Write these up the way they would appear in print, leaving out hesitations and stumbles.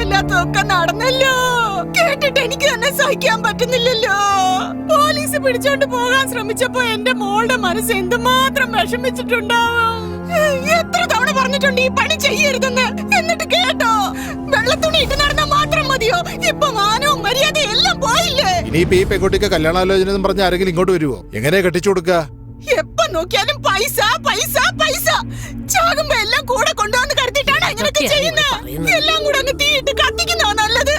പാടില്ലാത്തതൊക്കെ നടന്നല്ലോ. കേട്ടിട്ട് എനിക്ക് തന്നെ സഹിക്കാൻ പറ്റുന്നില്ലല്ലോ. പോലീസ് പിടിച്ചോണ്ട് പോകാൻ ശ്രമിച്ചപ്പോ എന്റെ മോളുടെ മനസ്സ് എന്തുമാത്രം വിഷമിച്ചിട്ടുണ്ടാവും. എത്ര തവണ പറഞ്ഞിട്ടുണ്ട് ഈ പണി ചെയ്യരുതെന്ന്. എന്നിട്ട് കേട്ടോ? വെള്ളത്തുണി ഇട്ട് നടന്നാ മാത്രം മതിയോ? ഇപ്പൊ മാനവും മര്യാദയും എല്ലാം പോയില്ലേ? ഇനിയിപ്പോ ഈ പെൺകുട്ടിക്ക് കല്യാണാലോചന പറഞ്ഞ ആരെങ്കിലും ഇങ്ങോട്ട് വരുവോ? എങ്ങനെയാ കെട്ടിച്ചു കൊടുക്ക? എപ്പോ നോക്കിയാലും പൈസ പൈസ പൈസ. ചാകുമ്പോ എല്ലാം കൂടെ കൊണ്ടുവന്ന് കരുതിട്ടാണ് ഇങ്ങനെയൊക്കെ ചെയ്യുന്നത്. എല്ലാം കൂടെ അങ്ങ് തീയിട്ട് കത്തിക്കുന്നതാ നല്ലത്.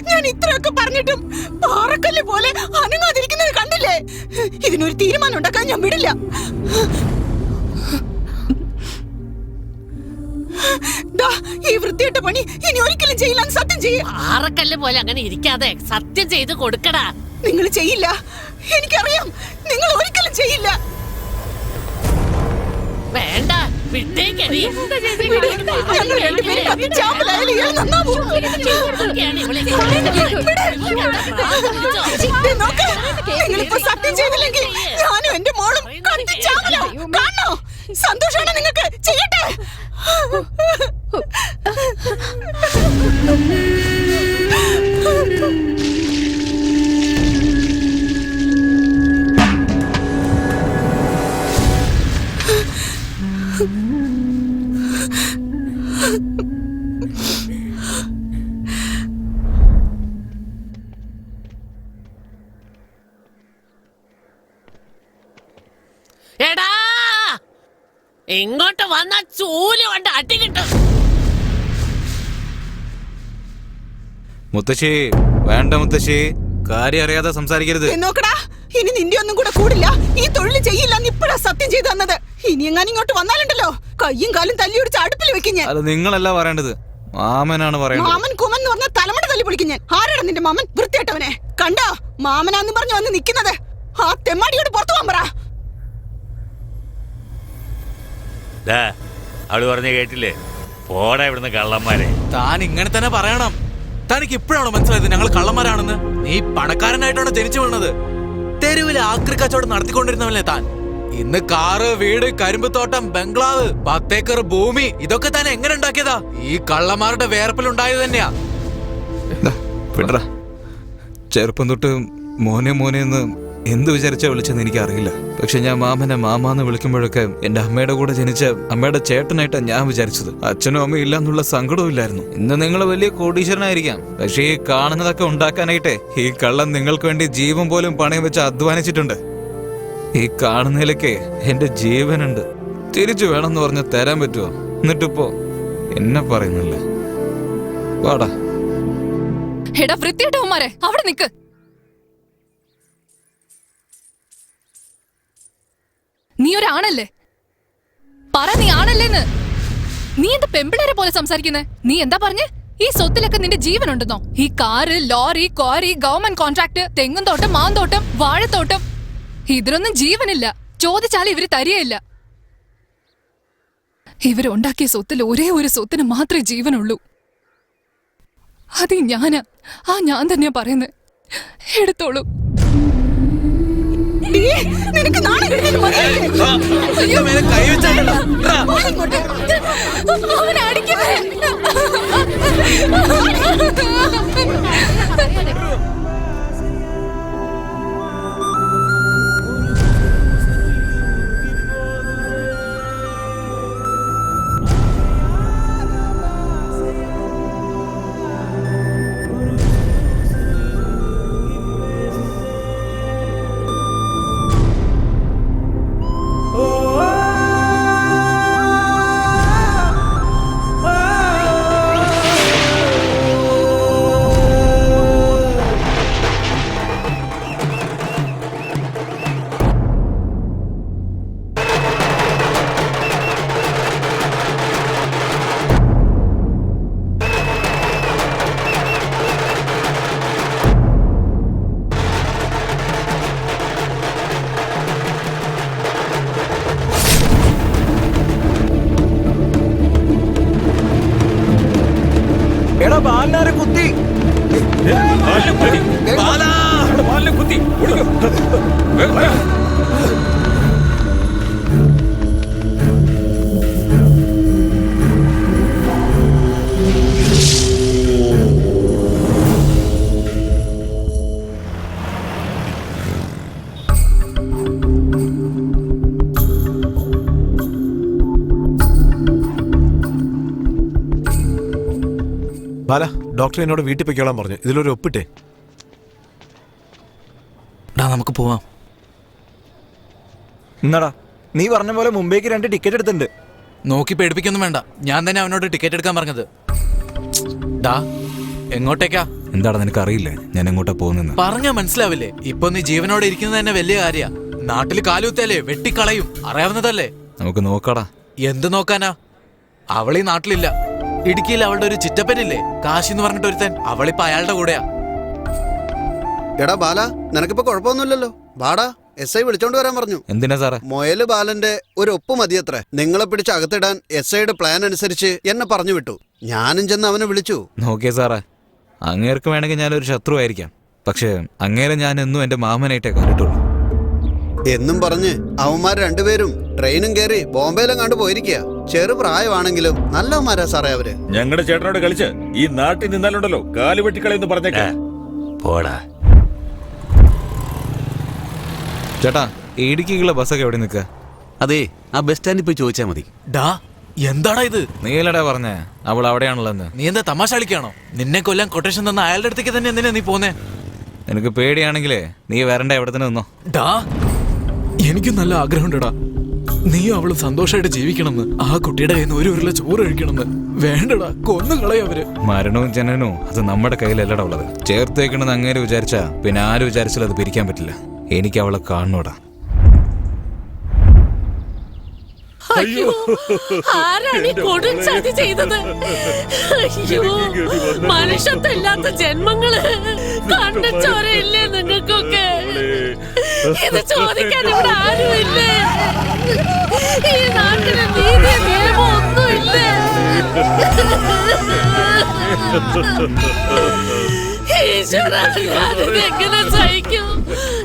ഞാൻ ഇത്രയൊക്കെ പറഞ്ഞിട്ടും പാറക്കല്ല് പോലെ അനങ്ങാതിരിക്കുന്നത് കണ്ടില്ലേ? ഇതിനൊരു തീരുമാനം ഉണ്ടാക്കാൻ ഞാൻ വിടില്ല. ഈ വൃത്തിയിട്ട പണി ഇനി ഒരിക്കലും ചെയ്യില്ല. സത്യം ചെയ്യും. പാറക്കല്ല് പോലെ അങ്ങനെ ഇരിക്കാതെ സത്യം ചെയ്ത് കൊടുക്കടാ. നിങ്ങൾ ചെയ്യില്ല, എനിക്കറിയാം. നിങ്ങൾ ഒരിക്കലും ചെയ്യില്ല. വേണ്ട, വിട്ടേക്കടി. ഞങ്ങൾ രണ്ടുപേരും കത്തിച്ചാമ്പലായാലും ഇയാൾ നന്നാവൂ. നിങ്ങളിപ്പോ സത്യം ചെയ്തില്ലെങ്കിൽ ഞാനും എന്റെ മോളും കത്തിച്ചാമ്പലാവും. കാണണോ? സന്തോഷാണോ നിങ്ങൾക്ക്? ചെയ്യട്ടെ. എടാ, ഇങ്ങോട്ട് വന്ന ചൂല് കൊണ്ട് അടി കിട്ടും. മുത്തശ്ശി വേണ്ട, മുത്തശ്ശി കാര്യം അറിയാതെ സംസാരിക്കരുത്. നോക്കടാ, ഇനി നിന്റെ ഒന്നും കൂടെ കൂടില്ല. ഈ തൊഴിൽ ചെയ്യില്ലെന്ന് ഇപ്പഴാ സത്യം ചെയ്തു തന്നത്. ഇനി എങ്ങാനും ഇങ്ങോട്ട് വന്നാലുണ്ടല്ലോ കയ്യും കാലും തല്ലി ഒടിച്ച് അടുപ്പിൽ വെക്കും ഞാൻ. അത് നിങ്ങളല്ല പറയേണ്ടത്, മാമനാണ് പറയേണ്ടത്. മാമൻ കുമൻ എന്ന് പറഞ്ഞ തലമുറ തല്ലി പൊളിക്കും ഞാൻ. ആരാടാ നിന്റെ മാമൻ? വൃത്തിയായിട്ടവനെ കണ്ടോ? മാമനാന്ന് പറഞ്ഞു വന്ന് നിക്കുന്നത്. ആ തെമ്മാടിയോട് പുറത്തു പോകാൻ പറ. അവള് പറഞ്ഞ കേട്ടില്ലേ? പോടാ ഇവിടുന്ന് കള്ളന്മാരെ. താൻ ഇങ്ങനെ തന്നെ പറയണം. തനിക്ക് ഇപ്പോഴാണോ മനസ്സിലായത് ഞങ്ങൾ കള്ളന്മാരാണെന്ന്? നീ പണക്കാരനായിട്ടാണ് ജനിച്ചു വീണത്. തെരുവിൽ ആക്രി കച്ചവടം നടത്തിക്കൊണ്ടിരുന്നവല്ലേ താൻ. ഇന്ന് കാറ്, വീട്, കരിമ്പ് തോട്ടം, ബംഗ്ലാവ്, 10 ഏക്കർ ഭൂമി, ഇതൊക്കെ താൻ എങ്ങനെ ഉണ്ടാക്കിയതാ? ഈ കള്ളന്മാരുടെ വേർപ്പിലുണ്ടായത് തന്നെയാ. ചെറുപ്പം തൊട്ട് മോനെ മോനെ എന്ന് എന്ത് വിചാരിച്ചാ വിളിച്ചെന്ന് എനിക്കറിയില്ല. പക്ഷെ ഞാൻ മാമനെ മാമാന്ന് വിളിക്കുമ്പോഴൊക്കെ എന്റെ അമ്മയുടെ കൂടെ ജനിച്ച അമ്മയുടെ ചേട്ടനായിട്ടാ ഞാൻ വിചാരിച്ചത്. അച്ഛനും അമ്മയും ഇല്ലാന്നുള്ള സങ്കടവും ഇല്ലായിരുന്നു. ഇന്ന് നിങ്ങൾ വലിയ കോടീശ്വരനായിരിക്കാം, പക്ഷെ ഈ കാണുന്നതൊക്കെ ഉണ്ടാക്കാനായിട്ടേ ഈ കള്ളൻ നിങ്ങൾക്ക് വേണ്ടി ജീവൻ പോലും പണയം വെച്ച് അധ്വാനിച്ചിട്ടുണ്ട്. ഈ കാണുന്നതിലൊക്കെ എന്റെ ജീവനുണ്ട്. തിരിച്ചു വേണമെന്ന് പറഞ്ഞ് തരാൻ പറ്റുമോ? എന്നിട്ടിപ്പോ എന്നെ പറയുന്നില്ല. വാടാ. എടാ വൃത്തിയായിട്ടവന്മാരെ, അവിടെ നിക്ക്. നീ ഒരാണല്ലേ? പറ, നീ ആണല്ലേന്ന്. നീ എന്താ പെമ്പിളരെ പോലെ സംസാരിക്കുന്നേ? നീ എന്താ പറഞ്ഞേ? ഈ സ്വത്തിലൊക്കെ നിന്റെ ജീവനുണ്ടെന്നോ? ഈ car, lorry, quarry, government contract, തെങ്ങും തോട്ടം, മാന്തോട്ടം, വാഴത്തോട്ടം, ഇതിലൊന്നും ജീവനില്ല. ചോദിച്ചാൽ ഇവര് തരികയില്ല. ഇവരുണ്ടാക്കിയ സ്വത്തിൽ ഒരേ ഒരു സ്വത്തിന് മാത്രമേ ജീവനുള്ളൂ. അത് ഞാനാ. ഞാൻ തന്നെയാ പറയുന്നത്. എടുത്തോളൂ. നിനക്ക് നാണം കിട്ടുന്നത് അവനെ അടിക്കുന്നേ. കുത്തി ബാല, ഡോക്ടർ എന്നോട് വീട്ടിൽ പൊയ്ക്കോളാൻ പറഞ്ഞു. ഇതിലൊരു ഒപ്പിട്ടേ. നമുക്ക് പോവാം. എന്നാടാ നീ പറഞ്ഞ പോലെ മുംബൈക്ക് 2 ടിക്കറ്റ് എടുത്തിട്ടുണ്ട്. നോക്കി പേടിപ്പിക്കൊന്നും വേണ്ട, ഞാൻ തന്നെ അവനോട് ടിക്കറ്റ് എടുക്കാൻ പറഞ്ഞത്. ഡാ, എങ്ങോട്ടേക്കാ? എന്താടാ നിനക്ക് അറിയില്ലേ ഞാൻ എങ്ങോട്ടാ പോകുന്നെന്ന്? പറഞ്ഞാ മനസ്സിലാവില്ലേ? ഇപ്പൊ നീ ജീവനോടെ ഇരിക്കുന്നത് തന്നെ വലിയ കാര്യ. നാട്ടില് കാലുകുത്തിയാലേ വെട്ടിക്കളയും, അറിയാവുന്നതല്ലേ. നമുക്ക് നോക്കാടാ. എന്ത് നോക്കാനാ? അവളീ നാട്ടിലില്ല. ഇടുക്കിയിൽ അവളുടെ ഒരു ചിറ്റപ്പനില്ലേ, കാശി എന്ന് പറഞ്ഞിട്ട് ഒരുത്തൻ. അവളിപ്പോ അയാളുടെ കൂടെയാ. എടാ ബാല, നിനക്കിപ്പോ കുഴപ്പമൊന്നുമില്ലല്ലോ. ബാടാ, SI വിളിച്ചോണ്ട് വരാൻ പറഞ്ഞു. എന്തിനാ സാറേ? മൊയല് ബാലന്റെ ഒരു ഒപ്പ് മതിയത്രേ. നിങ്ങളെ പിടിച്ച് അകത്തിടാൻ SIയുടെ പ്ലാൻ അനുസരിച്ച് എന്നെ പറഞ്ഞു വിട്ടു. ഞാനും ചെന്ന് അവനെ വിളിച്ചു. നോക്കിയേ സാറേ, അങ്ങേർക്ക് വേണമെങ്കിൽ ഞാനൊരു ശത്രു ആയിരിക്കാം, പക്ഷെ അങ്ങേരെ ഞാൻ എന്നും എന്റെ മാമനായിട്ടേ കണ്ടിട്ടുള്ളൂ. എന്നും പറഞ്ഞ് അവന്മാർ രണ്ടുപേരും ട്രെയിനും കയറി ബോംബെയിലെങ്ങാണ്ട് പോയിരിക്കുക. ചെറുപ്രായമാണെങ്കിലും നല്ലവന്മാരാ സാറേ അവര്. ഞങ്ങളുടെ ചേട്ടനോട് കളിച്ച് ഈ നാട്ടിൽ നിന്നാലുണ്ടല്ലോ കാല് വെട്ടിക്കളയെന്ന് പറഞ്ഞേക്കാ. പോടാ ചേട്ടാ, ഇടുക്കിക്കുള്ള ബസ്സൊക്കെ എവിടെ നിൽക്കുക? അതെ, ആ ബസ് സ്റ്റാൻഡിൽ പോയി ചോദിച്ചാൽ മതി. ഡാ, എന്താടാ ഇത്? നീലടാ പറഞ്ഞേ അവൾ അവിടെയാണല്ലോ. നീ എന്താ തമാശ കളിക്കാണോ? നിന്നെ കൊല്ലാൻ കൊട്ടേഷൻ തന്ന അയാളുടെ അടുത്തേക്ക് തന്നെ എന്തിനാ നീ പോന്നേ? നിനക്ക് പേടിയാണെങ്കിലേ നീ വരണ്ട, എവിടെ തന്നെ നിന്നോ. ഡാ, എനിക്ക് നല്ല ആഗ്രഹമുണ്ടടാ, നീയും അവളും സന്തോഷമായിട്ട് ജീവിക്കണമെന്ന്. ആ കുട്ടിയുടെ കയ്യിൽ നിന്ന് ഒരു ഉരുള ചോറ് കഴിക്കണമെന്ന്. വേണ്ടടാ, കൊന്നുകളയവര്. മരണവും ജനനവും അത് നമ്മുടെ കയ്യിലല്ലടാ ഉള്ളത്. ചേർത്ത് വെക്കണമെന്ന് അങ്ങനെ വിചാരിച്ചാ പിന്നെ ആര് വിചാരിച്ചാലും അത് പിരിക്കാൻ പറ്റില്ല. എനിക്ക് അവളെ കാണണോടാ. അയ്യോ, ആരാണ് ഈ കൊടും ചതി ചെയ്തത്? അയ്യോ, മനുഷ്യത്വമില്ലാത്ത ജന്മങ്ങള്. കണ്ണച്ചോരയില്ലേ നിങ്ങൾക്കൊക്കെ? ഇത് ചോദിക്കാൻ ഇവിടെ ആരുമില്ലേ? ഈ നാട്ടിലെ നീതി നിയമം ഒന്നുമില്ലേ? ഈശ്വരാ, ഞാനിതെങ്ങനെ സഹിക്കും?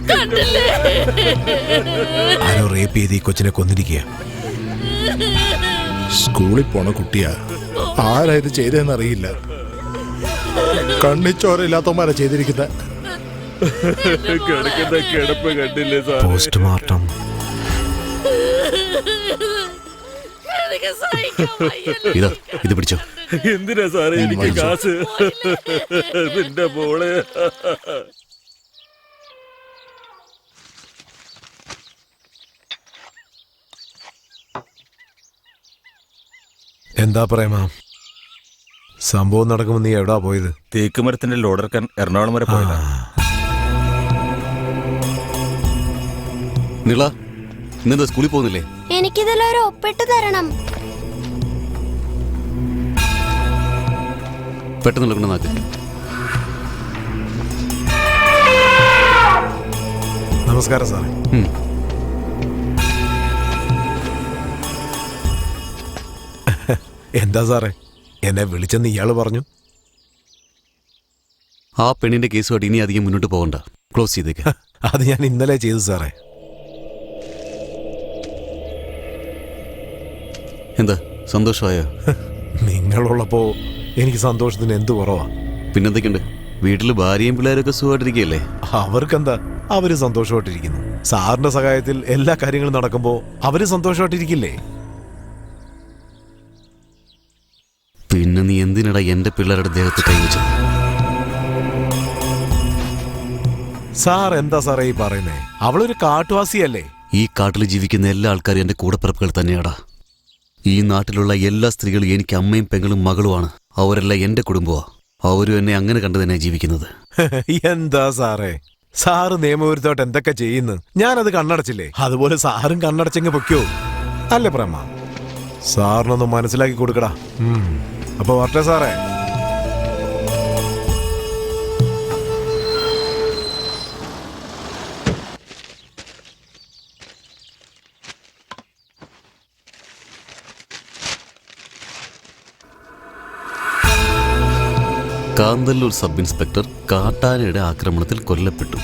കണ്ടില്ലേ? ആരോ റേപ്പ് ചെയ്ത് ഈ കൊച്ചിനെ കൊന്നിരിക്കുക. സ്കൂളിൽ പോണ കുട്ടിയാ. ആരാ ഇത് ചെയ്തതെന്നറിയില്ല. കണ്ണിച്ചോരയില്ലാത്തവന്മാരാ ചെയ്തിരിക്കുന്നത്. കിടപ്പ് കണ്ടില്ലേ സാർ? പോസ്റ്റ്മോർട്ടം. എനിക്ക് സഹിക്കാൻ വയ്യല്ലോ. ഇതാ, ഇത് പിടിച്ചോ. എന്തിനാ സാറേ എനിക്ക് കാശ്? നിന്റെ മോളെ എന്താ പ്രേമ, സംഭവം നടക്കുമ്പോ നീ എവിടാ പോയത്? തേക്കുമരത്തിന്റെ ലോഡർക്കാൻ എറണാകുളം വരെ പോയതാ. നിള, ഇന്നെന്താ സ്കൂളിൽ പോകുന്നില്ലേ? എനിക്കിതിലൊരു ഒപ്പിട്ട് തരണം. പെട്ടെന്ന് നടക്കണ നാക്ക്. നമസ്കാരം സാറേ. എന്താ സാറേ, എന്നെ വിളിച്ചെന്ന് ഇയാള് പറഞ്ഞു. ആ പെണ്ണിന്റെ കേസുമായിട്ട് ഇനി അധികം മുന്നോട്ട് പോകണ്ട, ക്ലോസ് ചെയ്തേക്ക്. അത് ഞാൻ ഇന്നലെ ചെയ്തു സാറേ. എന്താ, സന്തോഷമായോ? നിങ്ങളുള്ളപ്പോ എനിക്ക് സന്തോഷത്തിന് എന്ത് കുറവാ? പിന്നെന്തൊക്കെയുണ്ട്? വീട്ടില് ഭാര്യയും പിള്ളേരൊക്കെ സുഖമായിട്ടിരിക്കുകയല്ലേ? അവർക്കെന്താ, അവര് സന്തോഷമായിട്ടിരിക്കുന്നു. സാറിന്റെ സഹായത്തിൽ എല്ലാ കാര്യങ്ങളും നടക്കുമ്പോ അവര് സന്തോഷമായിട്ടിരിക്കില്ലേ? പിന്നെ നീ എന്തിനടാ എന്റെ പിള്ളേരുടെ ദേഹത്ത് കൈവച്ചത്? സാർ എന്താ സാറേ ഈ പറയുന്നേ? അവളൊരു കാട്ടുവാസിയല്ലേ? ഈ കാട്ടിൽ ജീവിക്കുന്ന എല്ലാ ആൾക്കാരും എന്റെ കൂടപ്പിറപ്പുകൾ തന്നെയാടാ. ഈ നാട്ടിലുള്ള എല്ലാ സ്ത്രീകളും എനിക്ക് അമ്മയും പെങ്ങളും മകളുമാണ്. അവരെല്ലാം എന്റെ കുടുംബമാ. അവരും എന്നെ അങ്ങനെ കണ്ടു തന്നെ ജീവിക്കുന്നത്. എന്താ സാറേ, സാറ് നിയമവിരുദ്ധമായിട്ട് എന്തൊക്കെ ചെയ്യുന്നു? ഞാനത് കണ്ണടച്ചില്ലേ? അതുപോലെ സാറും കണ്ണടച്ചെങ്കിൽ പൊയ്ക്കോ. അല്ലേ പ്രേമ? സാറിനൊന്ന് മനസ്സിലാക്കി കൊടുക്കടാ. അപ്പൊ വരട്ടെ സാറേ. കാന്തല്ലൂർ സബ് ഇൻസ്പെക്ടർ കാട്ടാനയുടെ ആക്രമണത്തിൽ കൊല്ലപ്പെട്ടു.